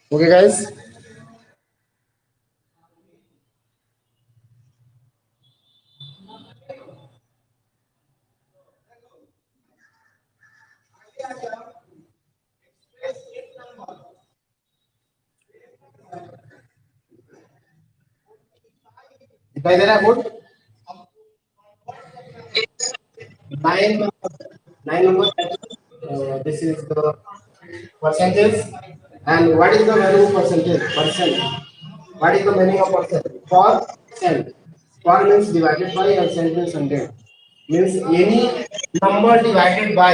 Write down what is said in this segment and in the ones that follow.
Okay, guys. दिखाई दे रहा है board? Nine nine number. This is the percentage. And what is the value of percentage? Percent. What is the meaning of percent? Percent. Per means divided by and cent means hundred. Means any number divided by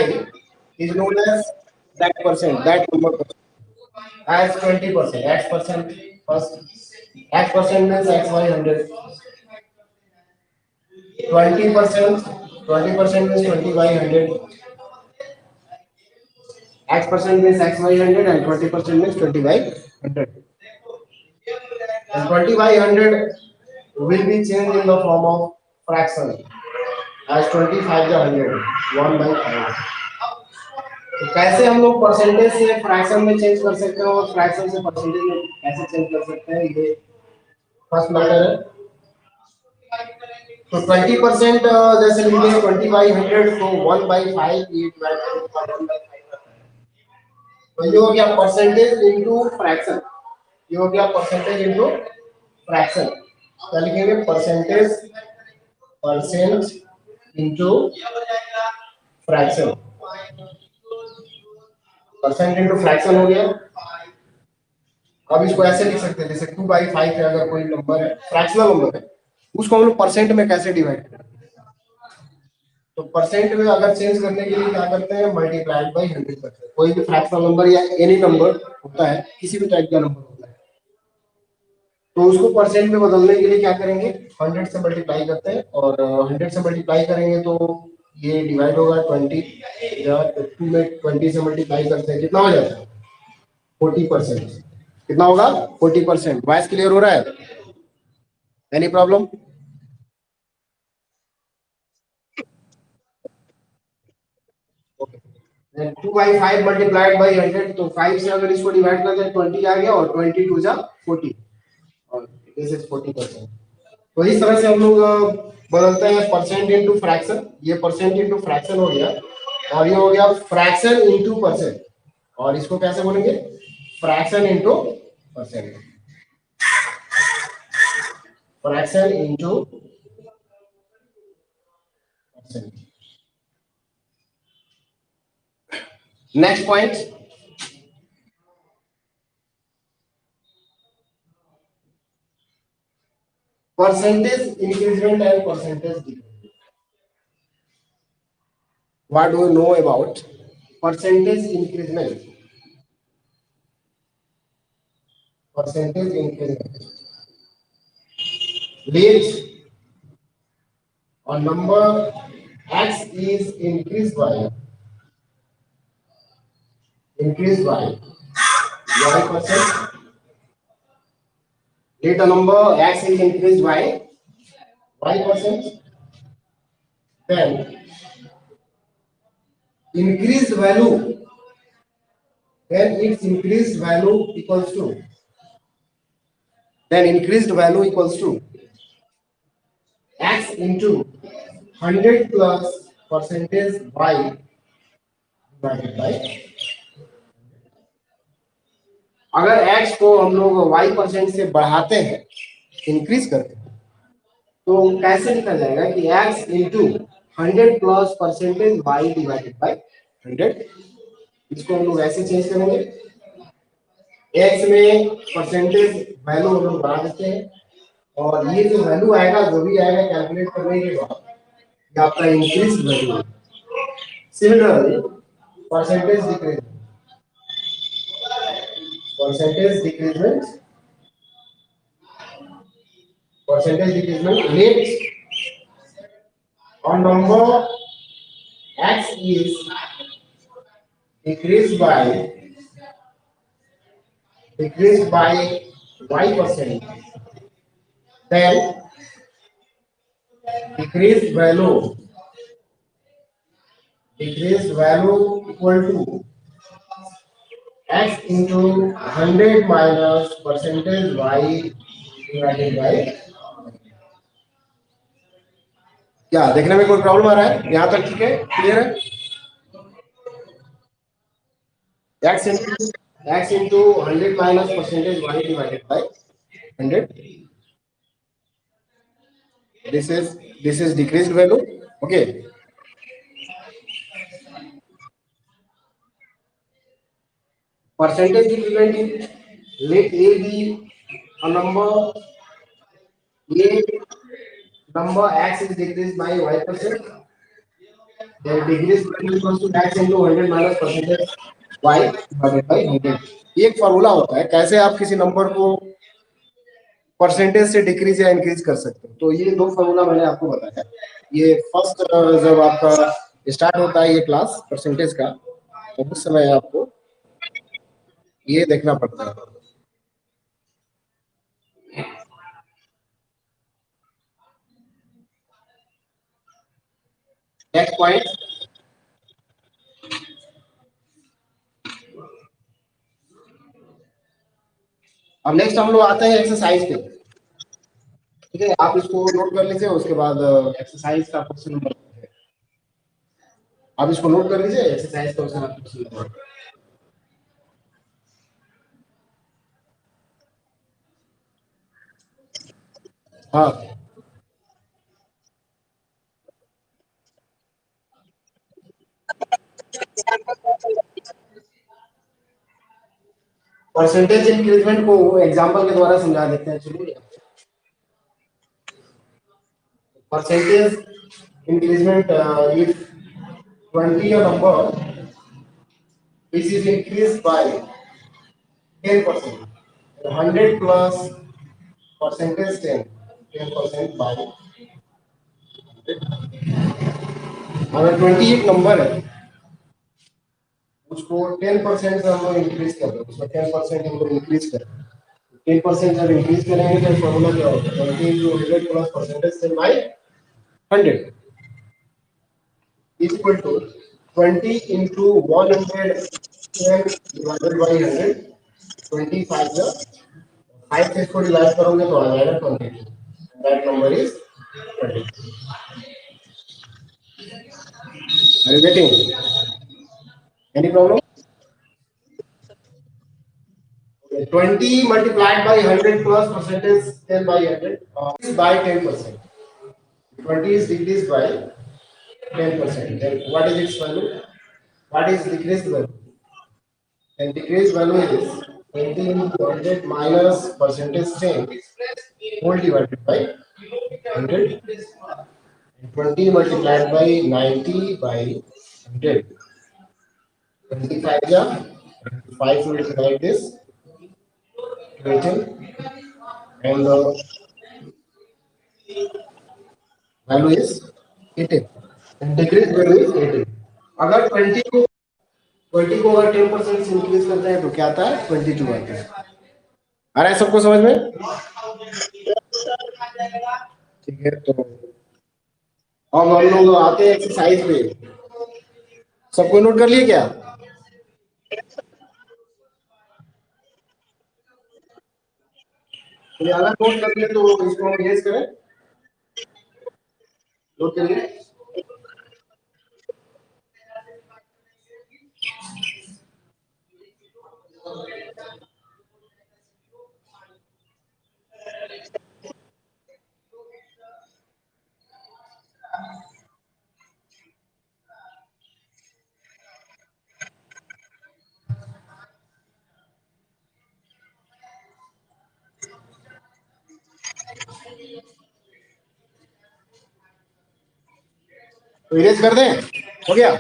is known as that percent. That number as 20%. X percent first. X percent means x by 100. 20%. 20% means 20 by 100. X percent means x by 100 and 20% means 20 by 100. And 20 by 100 will be changed in the form of fraction as 25 the 100 1 by 5. तो कैसे हम लोग percentage से fraction में change कर सकते हैं और फ्रैक्शन से परसेंटेज में कैसे चेंज कर सकते हैं, ये फर्स्ट मैटर है. तो 20% जैसे लिख दें 20 बाई 100 तो 1 बाई 5 ये डिवाइड करें 1 बाई 5 आता है. तो ये हो गया परसेंटेज इनटू फ्रैक्शन. ये हो गया परसेंटेज इनटू फ्रैक्शन. क्या लिखेंगे? Percentage percent into fraction. Percent into fraction हो गया. अब इसको ऐसे लिख सकते हैं जैसे 2 बाई 5 है, अगर कोई नंबर है फ्रैक्शनल नंबर है उसको हम लोग परसेंट में कैसे डिवाइड करें. तो परसेंट में अगर चेंज करने के लिए क्या करते हैं? मल्टीप्लाइड बाई 100 करते हैं. कोई भी फ्रैक्शनल नंबर या एनी नंबर होता है, किसी भी टाइप का नंबर होता है, तो उसको परसेंट में बदलने के लिए क्या करेंगे? 100 से मल्टीप्लाई करते हैं और 100 से मल्टीप्लाई करेंगे तो ये डिवाइड होगा 20 या 2 में 20 से मल्टीप्लाई करते हैं, कितना हो जाता है? 40%. कितना होगा? 40%. वॉइस क्लियर हो रहा है? Any problem? Then 2 by 5 multiplied by 100, तो 5 से अगर इसको डिवाइड करते हैं 20 आ गया और 22 जा 40 और दिस इज 40%. तो इस तरह से हम लोग बदलते हैं परसेंट इनटू फ्रैक्शन. ये परसेंट इनटू फ्रैक्शन हो गया और ये हो गया फ्रैक्शन इनटू परसेंट. और इसको कैसे बोलेंगे? Fraction into percent. Fraction into percent. Next point. Percentage increment and percentage decrement. What do you know about percentage increment? Percentage increment. Let a number x is increased by y%. Let a number x is increased by y%. Then increased value. Then its increased value equals to. Then increased value equals to x into 100 plus percentage y divided by. अगर x को हम लोग y% से बढ़ाते हैं, increase करते हैं, तो कैसे लिखा जाएगा कि x into 100 plus percentage y divided by 100. इसको हम लोग ऐसे चेंज करेंगे. x में परसेंटेज वैल्यू हम लोग बढ़ा देते हैं और ये जो वैल्यू आएगा, जो भी आएगा कैलकुलेट करने के बाद ये आपका इंक्रीज वैल्यू है. Similarly percentage decrease decrement let a number x is decreased by y%, then decreased value equal to x into 100 minus percentage y divided by, क्या देखने में कोई प्रॉब्लम आ रहा है? यहाँ तक ठीक है, क्लियर है? x into 100 minus percentage y divided by 100. This is decreased value. Okay. Percentage equivalent in, let a be a number, a number x is decreased by y%. The decreased value equals to x into 100 minus percentage y divided by 100. ये एक formula होता है कैसे आप किसी number को percentage से decrease या इंक्रीज कर सकते हैं। तो ये दो फॉर्मूला मैंने आपको बताया। ये फर्स्ट जब आपका स्टार्ट होता है ये क्लास परसेंटेज का, तो उस समय आपको ये देखना पड़ता है। नेक्स्ट पॉइंट, अब नेक्स्ट हम लोग आते हैं एक्सरसाइज पे। ठीक है, आप इसको नोट कर लीजिए, उसके बाद एक्सरसाइज का क्वेश्चन नंबर, आप इसको नोट कर लीजिए, एक्सरसाइज का क्वेश्चन नंबर। हाँ, परसेंटेज इंक्रीजमेंट को एग्जांपल के द्वारा समझा देते हैं। चलिए, percentage increment, if 20 a number, this is increased by 10%. 100 plus percentage 10% by, अगर 20 एक नंबर है, उसको 10% से हम लोग इंक्रीज कर रहे हैं, उसमें 10% हम लोग इंक्रीज कर रहे हैं। 10% जब इंक्रीज करेंगे तो फॉर्मूला क्या होगा? 20 into 100 plus percentage 10 by 100 is equal to 20 into 100 divided by 100, 25 the 5 से इसको डिवाइड करोगे तो आ जाएगा 22, that number is 22। Are you getting any problem? 20 multiplied by 100 plus percentage 10 by 100 is by 10%. 20 is decreased by 10%. Then what is its value? What is decreased value? And decreased value is 20 into 100 minus percentage 10 whole divided by 100. 20 multiplied by 90 by 100. 25 yeah, 5 will divide this 18, and the value is 18. And decrease value is 18. अगर 20 को अगर 10% से increase करते हैं तो क्या आता है? 22 आता है। आ रहा है सबको समझ में? ठीक है, तो अब हम लोग आते हैं एक्सरसाइज पे। सबको नोट कर लिए क्या? तो अगर नोट कर लिए तो इसको हम गेस करें, नोट करिए। तो इरेज कर दें, हो गया?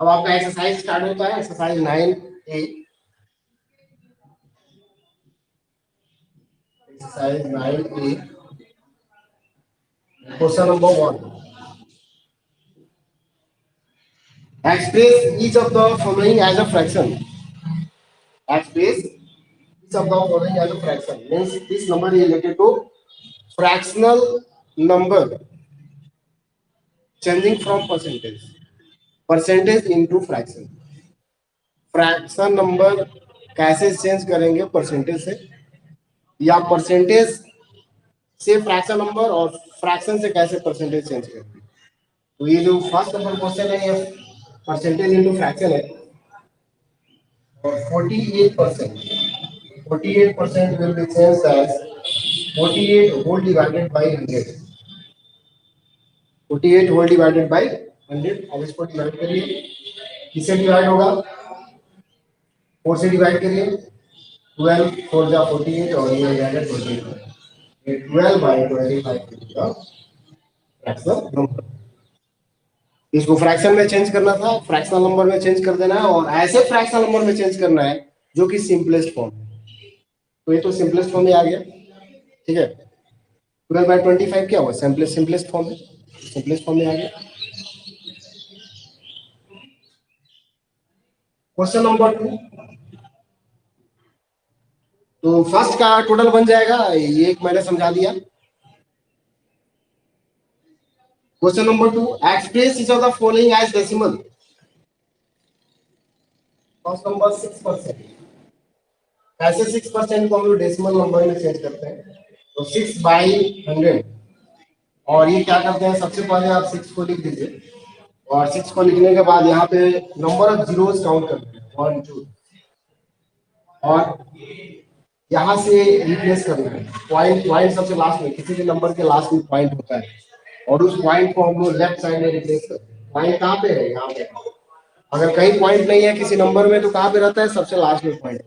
अब आपका एक्सरसाइज स्टार्ट होता है, exercise 9A, exercise 9A, question number 1, express each of the following as a fraction. Express each of the following as a fraction means this number is related to fractional number changing from percentage into fraction. Fraction number कैसे change करेंगे percentage से, या percentage से fraction number, और fraction से कैसे percentage change करेंगे। तो ये जो फर्स्ट नंबर क्वेश्चन है ये परसेंटेज इनटू फ्रैक्शन है, और 48% will be changed as 48 whole divided by 100, 48 whole divided by 100। अब इसको डिवाइड करिए, किससे डिवाइड होगा, 4 से डिवाइड करिए, 12 4 जा 48 और ये हो जाएगा 25, 12 by 25 का फ्रैक्शनल नंबर। इसको फ्रैक्शन में चेंज करना था, फ्रैक्शनल नंबर में चेंज कर देना है, और ऐसे फ्रैक्शनल नंबर में चेंज करना है जो कि सिंपलेस्ट फॉर्म है। तो ये तो सिंपलेस्ट फॉर्म में आ गया, ठीक है। 12/25 क्या हुआ, सिंपलेस्ट फॉर्म है, सिंपलेस्ट फॉर्म में आ गया। क्वेश्चन नंबर 2, तो फर्स्ट का टोटल बन जाएगा, ये एक मैंने समझा दिया। Question number 2, express each of the following as decimal. First number 6%, कैसे 6% को हम लोग डेसिमल नंबर में चेंज करते हैं, तो 6/100, और ये क्या करते हैं, सबसे पहले आप 6 को लिख दीजिए, और 6 को लिखने के बाद यहाँ पे नंबर ऑफ जीरोस काउंट करते हैं 1 2, और यहाँ से रिप्लेस करना है पॉइंट, पॉइंट सबसे लास्ट में, किसी भी नंबर के लास्ट में पॉइंट होता है, और उस पॉइंट को हम लोग लेफ्ट साइड में रिप्लेस करते हैं। पॉइंट कहाँ पे है, यहाँ पे। अगर कहीं पॉइंट नहीं है किसी नंबर में तो कहाँ पे रहता है, सबसे लास्ट में पॉइंट।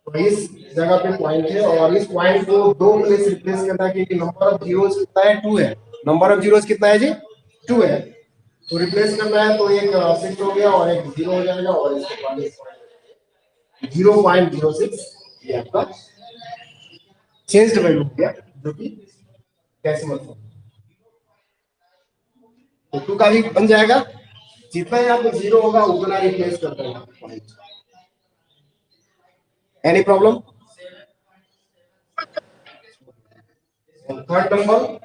तो इस जगह पे पॉइंट है, और इस पॉइंट को 2 प्लेस रिप्लेस करना है, क्योंकि नंबर ऑफ जीरोस कितना है, 2 है। नंबर ऑफ जीरोस कितना है जी, 2 है। तो रिप्लेस करना है तो एक 6 हो गया और एक 0 हो जाएगा, और इसके बाद 0.06 ये आपका चेंज्ड वैल्यू हो गया, जो कि डेसिमल फॉर्म। तो 2 का भी बन जाएगा, जितना यहाँ पे 0 होगा उतना रिप्लेस कर देना point. Any problem. Third number,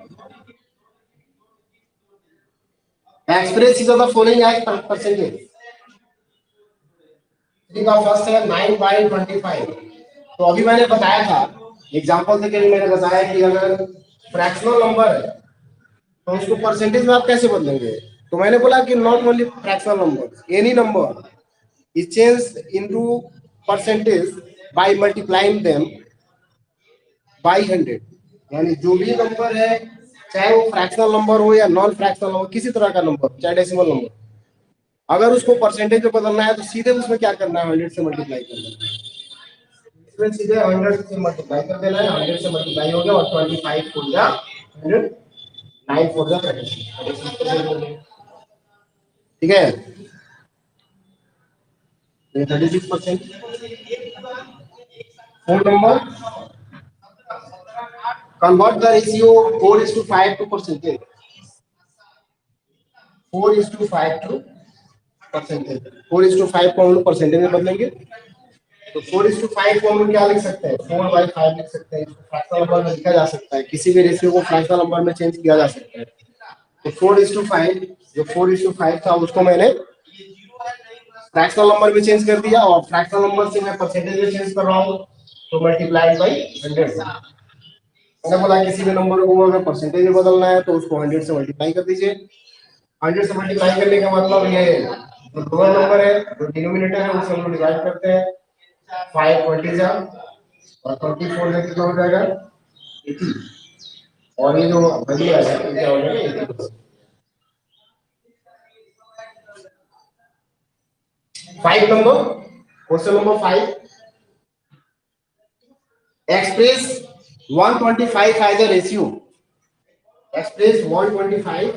express is of the following as percentage. का फर्स्ट है 9/25। तो अभी मैंने बताया था, एग्जांपल देके मैंने बताया कि अगर फ्रैक्शनल नंबर है तो उसको परसेंटेज में आप कैसे बदलेंगे। तो मैंने बोला कि not only fractional number, any number is change into percentage by multiplying them by 100। यानी जो भी नंबर है, चाहे वो फ्रैक्शनल नंबर हो या नॉन फ्रैक्शनल नंबर, किसी तरह का नंबर, चाहे डेसिमल नंबर, अगर उसको परसेंटेज में बदलना है तो सीधे उसमें क्या करना है, 100 से मल्टीप्लाई करना है। इसमें सीधे 100 से मल्टीप्लाई कर देना है, 100 से मल्टीप्लाई हो गया, और 25 हो गया 100, 9 हो गया 36, ठीक है। ये 36%। Four number, convert the ratio 4:5 to percentage, 4:5 to percentage, 4:5 को हम लोग परसेंटेज में बदलेंगे। तो 4:5 को हम लोग क्या लिख सकते हैं, 4/5 लिख सकते हैं। इसको फ्रैक्शनल नंबर में लिखा जा सकता है, किसी भी रेशियो को फ्रैक्शनल नंबर में चेंज किया जा सकता है। तो 4:5, जो 4:5 था उसको मैंने फ्रैक्शनल नंबर में चेंज कर दिया, और फ्रैक्शनल नंबर से मैं परसेंटेज में चेंज कर रहा हूँ, तो मल्टीप्लाई बाई 100। मैंने बोला किसी भी नंबर को अगर परसेंटेज में बदलना है तो उसको 100 से मल्टीप्लाई कर दीजिए। 100 से मल्टीप्लाई करने का मतलब ये जो लोअर नंबर है, जो डिनोमिनेटर है, उससे हम लोग डिवाइड करते हैं। 5 20 जा और 24 से कितना हो जाएगा 80, और ये जो वैल्यू है क्या हो जाएगा 80%। 5 number, question number 5, express 125 as a ratio, express 125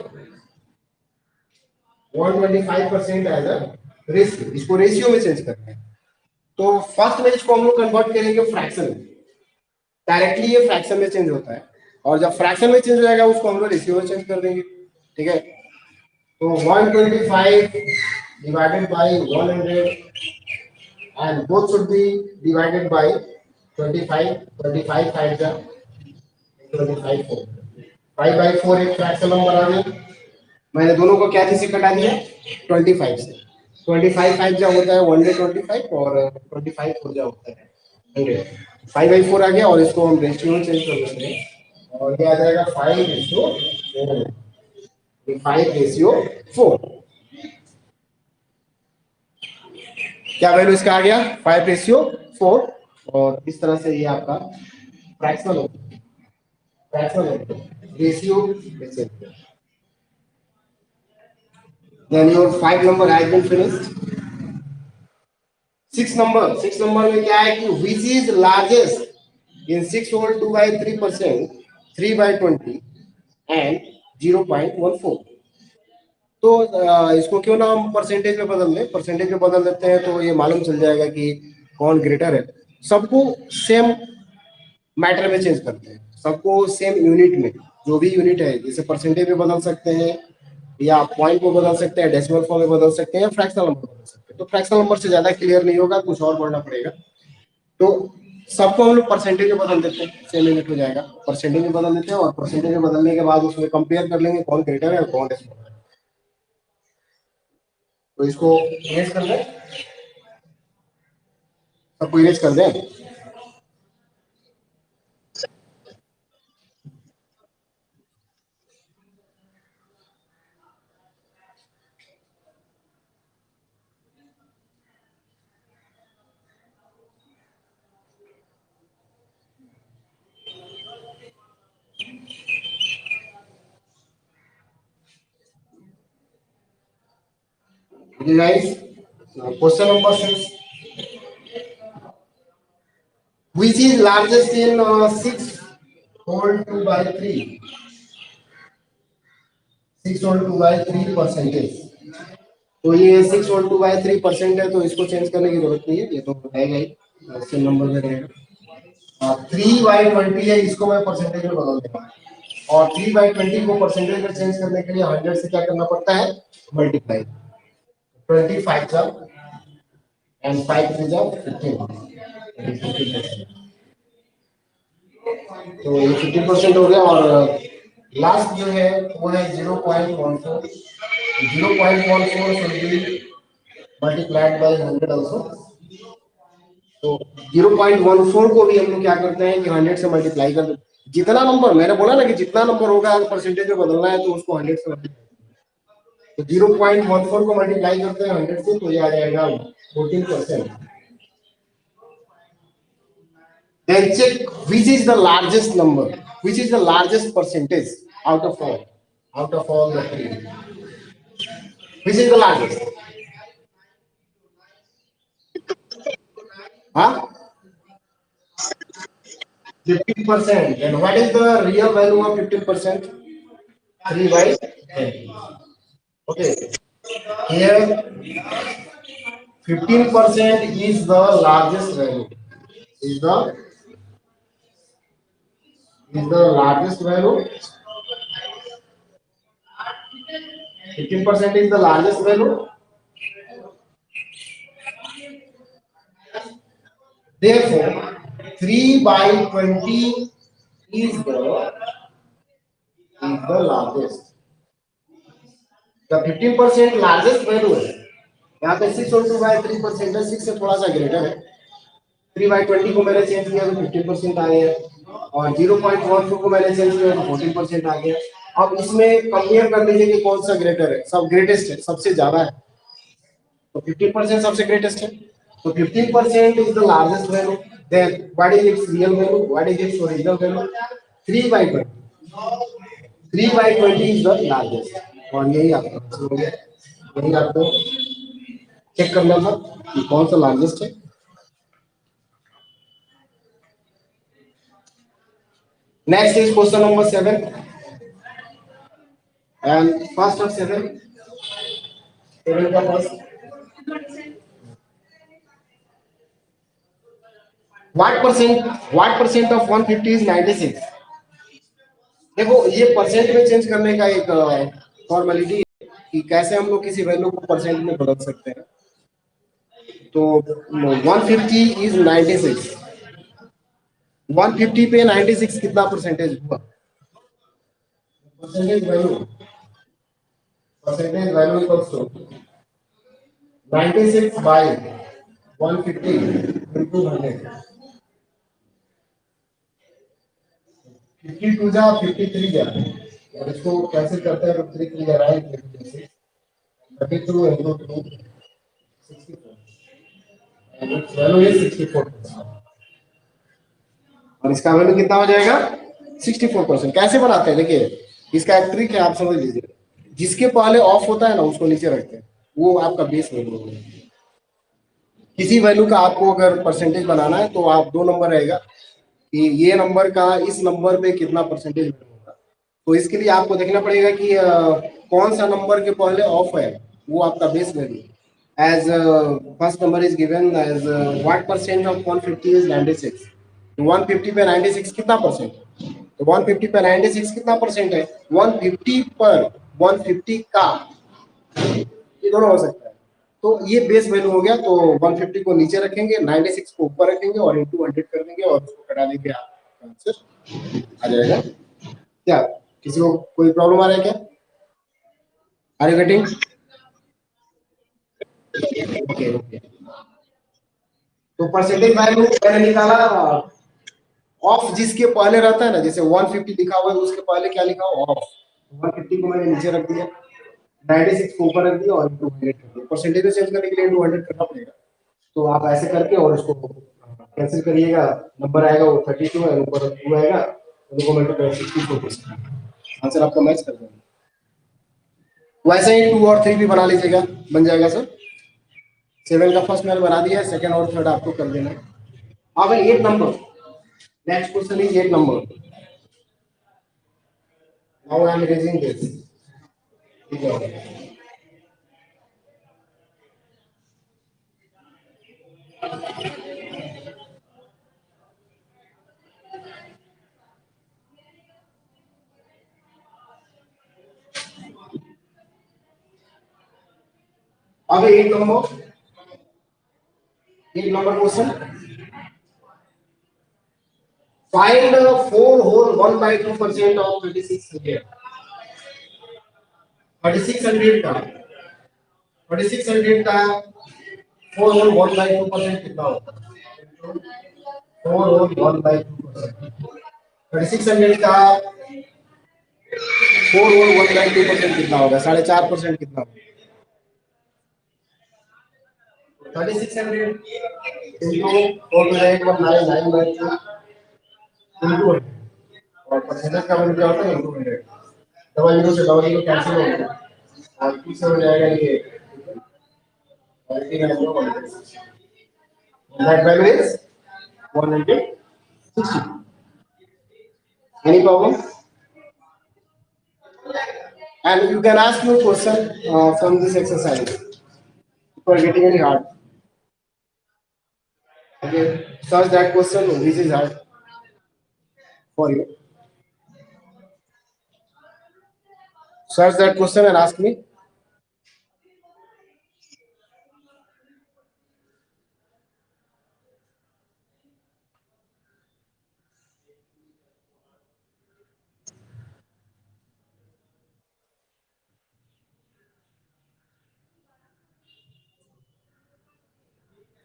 125% as a ratio, इसको रेशियो में चेंज करना है। तो फर्स्ट में इसको हम लोग कन्वर्ट करेंगे फ्रैक्शन में, डायरेक्टली ये फ्रैक्शन में चेंज होता है, और जब फ्रैक्शन में चेंज हो जाएगा उसको हम लोग रेशियो में चेंज कर देंगे, ठीक है। तो 125 divided by 100 and both should be divided by 25, 25 5 जा 25 4, 5 by 4 एक फ्रैक्शन नंबर आ गया। मैंने दोनों को क्या से कटा दिया, 25 से। 25 5 जा होता है 125 और 25 4 जा होता है 100। 5 by 4 आ गया और इसको हम रेशियो में चेंज कर देते हैं और ये आ जाएगा 5:4, 5:4। क्या वैल्यू इसका आ गया, 5:4। और इस तरह से ये आपका फ्रैक्शनल होगा, रेशियो में change. Then your 5 number has been finished. 6 number में क्या है कि which is largest in 6 whole 2 by 3%, 3 by 20 and 0.14। तो इसको क्यों ना हम परसेंटेज में बदल लें, परसेंटेज में बदल देते हैं तो ये मालूम चल जाएगा कि कौन ग्रेटर है। सबको सेम मैटर में चेंज करते हैं, सबको सेम यूनिट में, जो भी यूनिट है, जैसे परसेंटेज में बदल सकते हैं या पॉइंट को बदल सकते हैं, डेसिमल फॉर्म में बदल सकते हैं या फ्रैक्शनल नंबर बदल सकते हैं। तो फ्रैक्शनल नंबर से ज्यादा क्लियर नहीं होगा, कुछ और पढ़ना पड़ेगा। तो सबको हम लोग परसेंटेज में बदल देते हैं, सेम यूनिट हो जाएगा, परसेंटेज में बदल देते हैं और परसेंटेज में बदलने के बाद उसमें कंपेयर कर लेंगे कौन ग्रेटर है और कौन स्मॉलर है। तो इसको इरेज कर दें, सबको इरेज कर दें। Guys, question number 6, which is largest in 6 whole 2 by 3, 6 whole 2 by 3 percentage. तो ये 6 whole 2 by 3% है, तो इसको चेंज करने की जरूरत नहीं है, ये तो रहेगा ही, सेम नंबर में रहेगा। 3/20 है, इसको मैं परसेंटेज में बदल देता हूँ और 3/20 को परसेंटेज में चेंज करने के लिए 100 से क्या करना पड़ता है, मल्टीप्लाई। 25 जा एंड 5 3 जा 15, तो ये 15% हो गया। और लास्ट जो है वो है 0.14, 0.14 should be multiplied by 100 also। तो 0.14 को भी हम लोग क्या करते हैं कि 100 से मल्टीप्लाई कर दो। जितना नंबर मैंने बोला ना कि जितना नंबर होगा अगर परसेंटेज में बदलना है तो उसको 100 से मल्टीप्लाई, तो 0.14 को मल्टीप्लाई करते हैं 100 से, तो ये आ जाएगा 14%। Then check which is the largest number, which is the largest percentage out of all the three. Which is the largest? Huh? 15%. Then what is the real value of 15%? 3/20. Okay. Here 15% is the largest value. Is the largest value. 15% is the largest value. Therefore, 3/20 is the largest. The 15% largest value है, यहाँ पे 6 और 2 by 3% है, 6 से थोड़ा सा greater है। 3/20 को मैंने चेंज किया तो 15% आ गया और 0.14 को मैंने चेंज किया तो 14% आ गया। अब इसमें कंपेयर कर लीजिए कि कौन सा ग्रेटर है, सब ग्रेटेस्ट है, सबसे ज्यादा है, तो 15% सबसे ग्रेटेस्ट है। तो 15% is the largest value. Then what is its real value? What is its original value? 3/20. 3/20 is the largest. और यही आपका आंसर हो गया। यही आपको चेक करना था कि कौन सा लार्जेस्ट है। Next is question number 7 and first of 7, 7 का first what percent of 150 is 96। देखो ये परसेंट में चेंज करने का एक फॉर्मेलिटी है कि कैसे हम लोग किसी वैल्यू को परसेंट में बदल सकते हैं। तो 150 इज 96, 150 पे 96 कितना परसेंटेज हुआ? Percentage value equals to 96 by 150 into 100। 52 जा 53 जा, और इसको कैंसिल करते हैं तो 3 3 जा रहा है 32 into 2 64, and its value is 64%। और इसका वैल्यू कितना हो जाएगा? 64%। कैसे बनाते हैं देखिए, इसका एक ट्रिक है, आप समझ लीजिए। जिसके पहले ऑफ होता है ना उसको नीचे रखते हैं, वो आपका बेस वैल्यू होगा। किसी वैल्यू का आपको अगर परसेंटेज बनाना है तो आप दो नंबर रहेगा कि ये नंबर का इस नंबर पे कितना परसेंटेज होगा। तो इसके लिए आपको देखना पड़ेगा कि कौन सा नंबर के पहले ऑफ है, वो आपका base value. As first number is given as what percent of 150 is 96। तो 150 पे 96 कितना परसेंट है? तो 150 पे 96 कितना परसेंट है? 150 पर 150 का, ये दोनों हो सकता है। तो ये बेस वैल्यू हो गया। तो 150 को नीचे रखेंगे, 96 को ऊपर रखेंगे और इंटू 100 कर देंगे और उसको कटा देंगे, आपका आंसर आ जाएगा। क्या किसी को कोई प्रॉब्लम आ रहा है क्या? Are you getting? Okay okay. तो परसेंटेज वैल्यू मैंने निकाला, ऑफ जिसके पहले रहता है ना, जैसे 150 लिखा हुआ है उसके पहले क्या लिखा हुआ? ऑफ। 150 को मैंने नीचे रख दिया, 96 को ऊपर रख दिया और इंटू 100 कर दिया। परसेंटेज में चेंज करने के लिए इंटू 100 करना पड़ेगा। तो आप ऐसे करके और इसको कैंसिल करिएगा, नंबर आएगा वो 32 है, ऊपर 2 आएगा, दोनों को मल्टीप्लाई 64%, आंसर आपका मैच कर देगा। वैसे ही 2 और 3 भी बना लीजिएगा, बन जाएगा सर। 7 का फर्स्ट मैंने बना दिया है, सेकंड और थर्ड आपको कर देना है। अब 8 number, next question is 8 number. Now I am raising this, ठीक है। अब 8 number question. Find 4 whole 1/2% of 3600। 3600 का 3600 का 4 whole 1/2% कितना होता है? 4 whole 1/2%। 3600 का 4 whole 1/2% कितना होगा? 4.5% कितना होगा? 3600 into 4/8 into 100 और परसेंटेज का वैल्यू क्या होता है? इंटू 100। डबल जीरो से डबल जीरो कैंसिल हो गया और किस हो जाएगा ये 99.1। That value is 160। Any problem? And you can ask me a question from this exercise if you are getting any hard. Okay, search that question which is hard for you. Search that question and ask me.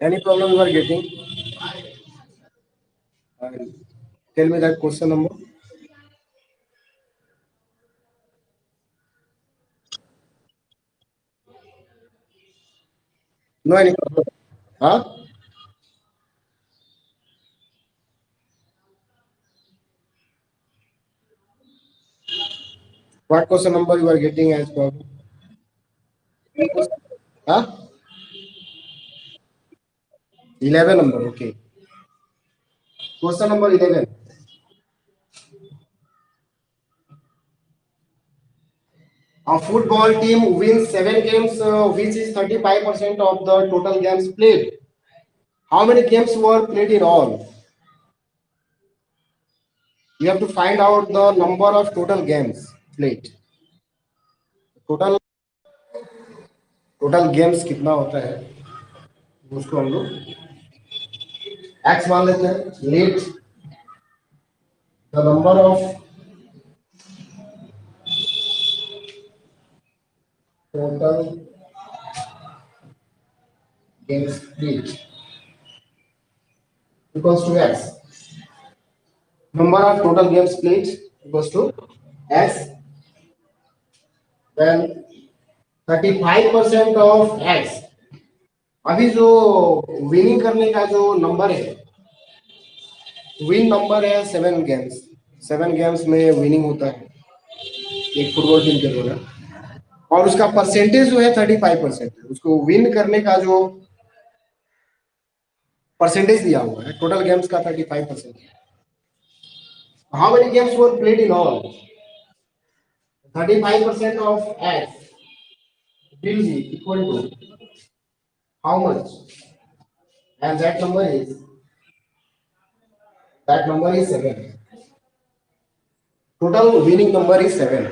Any problem you are getting? Tell me that question number. No any problem. Huh? What question number you are getting as problem? Huh? 11 number. Okay. Question number 11. A football team wins 7 games, which is 35% of the total games played. How many games were played in all? You have to find out the number of total games played. Total games कितना होता है उसको हम लोग x मान लेते हैं. Let the number of total games played equals to x. Number of total games played equals to x. Then 35% of x. अभी जो विनिंग करने का जो नंबर है, विन नंबर है 7 गेम्स. 7 गेम्स में विनिंग होता है एक फुटबॉल टीम के द्वारा, और उसका परसेंटेज जो है 35% है. उसको विन करने का जो परसेंटेज दिया हुआ है टोटल गेम्स का 35%. How many games were played in all? 35% of x will be equal to how much? And that number is 7. Total winning number is 7.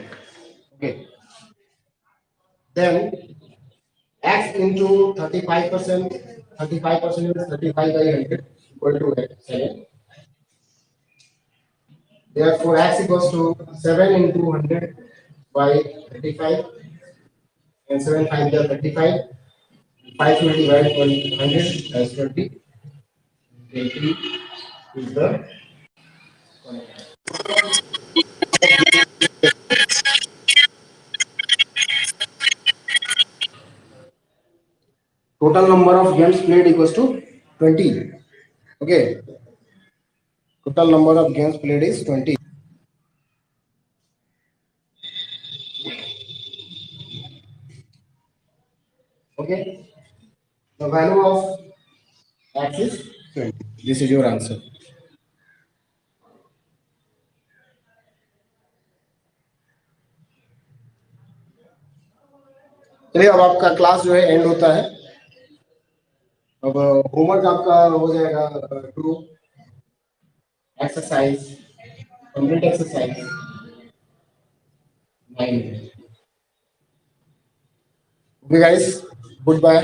Okay. Then x into 35%. 35% is 35 by 100 equal to 7. Therefore, x equals to 7 into 100 by 35, and 7 5 is 35. 5 will divide 100 as 20. 20 is the total number of games played equals to 20. Okay. Total number of games played is 20. Okay. The value of x is 20. This is your answer. चलिए अब आपका class जो है and होता है. अब homework आपका हो जाएगा two exercise, complete exercise 9. Okay guys, goodbye.